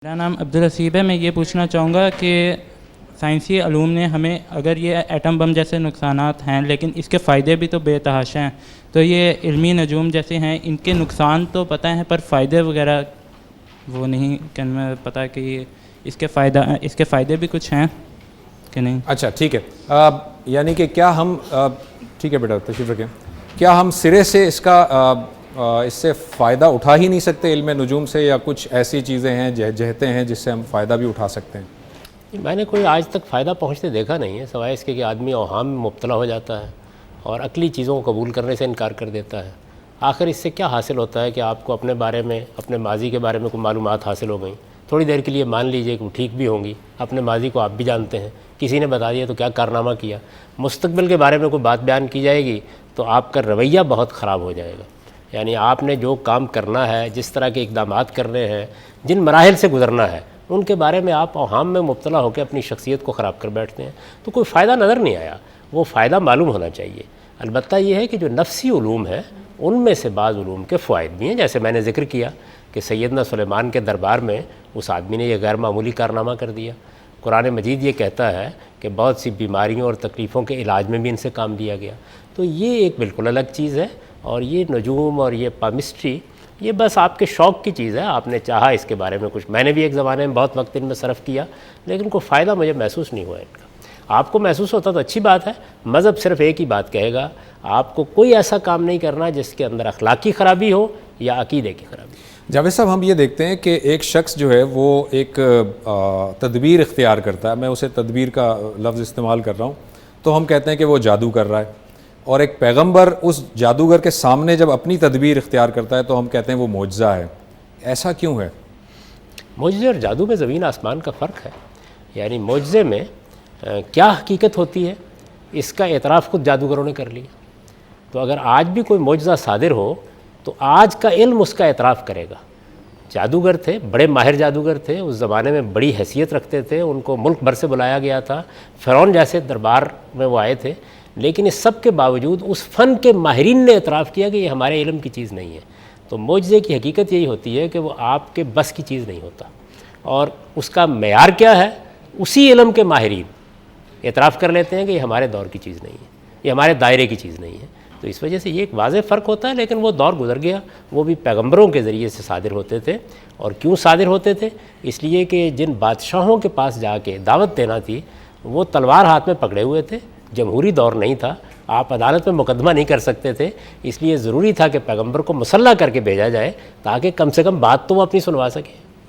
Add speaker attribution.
Speaker 1: میرا نام عبدالرسیب ہے. میں یہ پوچھنا چاہوں گا کہ سائنسی علوم نے ہمیں، اگر یہ ایٹم بم جیسے نقصانات ہیں لیکن اس کے فائدے بھی تو بے تحاشا ہیں، تو یہ علمی نجوم جیسے ہیں ان کے نقصان تو پتہ ہیں پر فائدے وغیرہ وہ نہیں کہ میں پتہ کہ یہ اس کے فائدے بھی کچھ ہیں کہ نہیں.
Speaker 2: اچھا ٹھیک ہے، یعنی کہ کیا ہم ٹھیک ہے بیٹا تشریف رکھیں، کیا ہم سرے سے اس سے فائدہ اٹھا ہی نہیں سکتے علم نجوم سے، یا کچھ ایسی چیزیں ہیں جہتیں ہیں جس سے ہم فائدہ بھی اٹھا سکتے ہیں؟
Speaker 3: میں نے کوئی آج تک فائدہ پہنچتے دیکھا نہیں ہے، سوائے اس کے کہ آدمی اوہام میں مبتلا ہو جاتا ہے اور عقلی چیزوں کو قبول کرنے سے انکار کر دیتا ہے. آخر اس سے کیا حاصل ہوتا ہے کہ آپ کو اپنے بارے میں، اپنے ماضی کے بارے میں کوئی معلومات حاصل ہو گئیں، تھوڑی دیر کے لیے مان لیجئے کہ وہ ٹھیک بھی ہوں گی، اپنے ماضی کو آپ بھی جانتے ہیں، کسی نے بتا دیا تو کیا کارنامہ کیا. مستقبل کے بارے میں کوئی بات بیان کی جائے گی تو آپ کا رویہ بہت خراب ہو جائے گا. یعنی آپ نے جو کام کرنا ہے، جس طرح کے اقدامات کرنے ہیں، جن مراحل سے گزرنا ہے، ان کے بارے میں آپ اوہام میں مبتلا ہو کے اپنی شخصیت کو خراب کر بیٹھتے ہیں، تو کوئی فائدہ نظر نہیں آیا. وہ فائدہ معلوم ہونا چاہیے. البتہ یہ ہے کہ جو نفسی علوم ہیں ان میں سے بعض علوم کے فوائد بھی ہیں، جیسے میں نے ذکر کیا کہ سیدنا سلیمان کے دربار میں اس آدمی نے یہ غیر معمولی کارنامہ کر دیا. قرآن مجید یہ کہتا ہے کہ بہت سی بیماریوں اور تکلیفوں کے علاج میں بھی ان سے کام لیا گیا. تو یہ ایک بالکل الگ چیز ہے، اور یہ نجوم اور یہ پامسٹری یہ بس آپ کے شوق کی چیز ہے. آپ نے چاہا اس کے بارے میں کچھ، میں نے بھی ایک زمانے میں بہت وقت ان میں صرف کیا، لیکن کوئی فائدہ مجھے محسوس نہیں ہوا ان کا. آپ کو محسوس ہوتا تو اچھی بات ہے. مذہب صرف ایک ہی بات کہے گا، آپ کو کوئی ایسا کام نہیں کرنا جس کے اندر اخلاقی خرابی ہو یا عقیدے کی خرابی ہو.
Speaker 2: جاوید صاحب، ہم یہ دیکھتے ہیں کہ ایک شخص جو ہے وہ ایک تدبیر اختیار کرتا ہے، میں اسے تدبیر کا لفظ استعمال کر رہا ہوں، تو ہم کہتے ہیں کہ وہ جادو کر رہا ہے. اور ایک پیغمبر اس جادوگر کے سامنے جب اپنی تدبیر اختیار کرتا ہے تو ہم کہتے ہیں وہ معجزہ ہے. ایسا کیوں ہے؟
Speaker 3: معجزے اور جادو میں زمین آسمان کا فرق ہے. یعنی معجزے میں کیا حقیقت ہوتی ہے اس کا اعتراف خود جادوگروں نے کر لیا. تو اگر آج بھی کوئی معجزہ صادر ہو تو آج کا علم اس کا اعتراف کرے گا. جادوگر تھے، بڑے ماہر جادوگر تھے، اس زمانے میں بڑی حیثیت رکھتے تھے، ان کو ملک بھر سے بلایا گیا تھا، فرعون جیسے دربار میں وہ آئے تھے، لیکن اس سب کے باوجود اس فن کے ماہرین نے اعتراف کیا کہ یہ ہمارے علم کی چیز نہیں ہے. تو معجزے کی حقیقت یہی ہوتی ہے کہ وہ آپ کے بس کی چیز نہیں ہوتا، اور اس کا معیار کیا ہے، اسی علم کے ماہرین اعتراف کر لیتے ہیں کہ یہ ہمارے دور کی چیز نہیں ہے، یہ ہمارے دائرے کی چیز نہیں ہے. تو اس وجہ سے یہ ایک واضح فرق ہوتا ہے. لیکن وہ دور گزر گیا، وہ بھی پیغمبروں کے ذریعے سے صادر ہوتے تھے. اور کیوں صادر ہوتے تھے؟ اس لیے کہ جن بادشاہوں کے پاس جا کے دعوت دینا تھی وہ تلوار ہاتھ میں پکڑے ہوئے تھے، جمہوری دور نہیں تھا، آپ عدالت میں مقدمہ نہیں کر سکتے تھے. اس لیے ضروری تھا کہ پیغمبر کو مسلح کر کے بھیجا جائے تاکہ کم سے کم بات تو وہ اپنی سنوا سکے.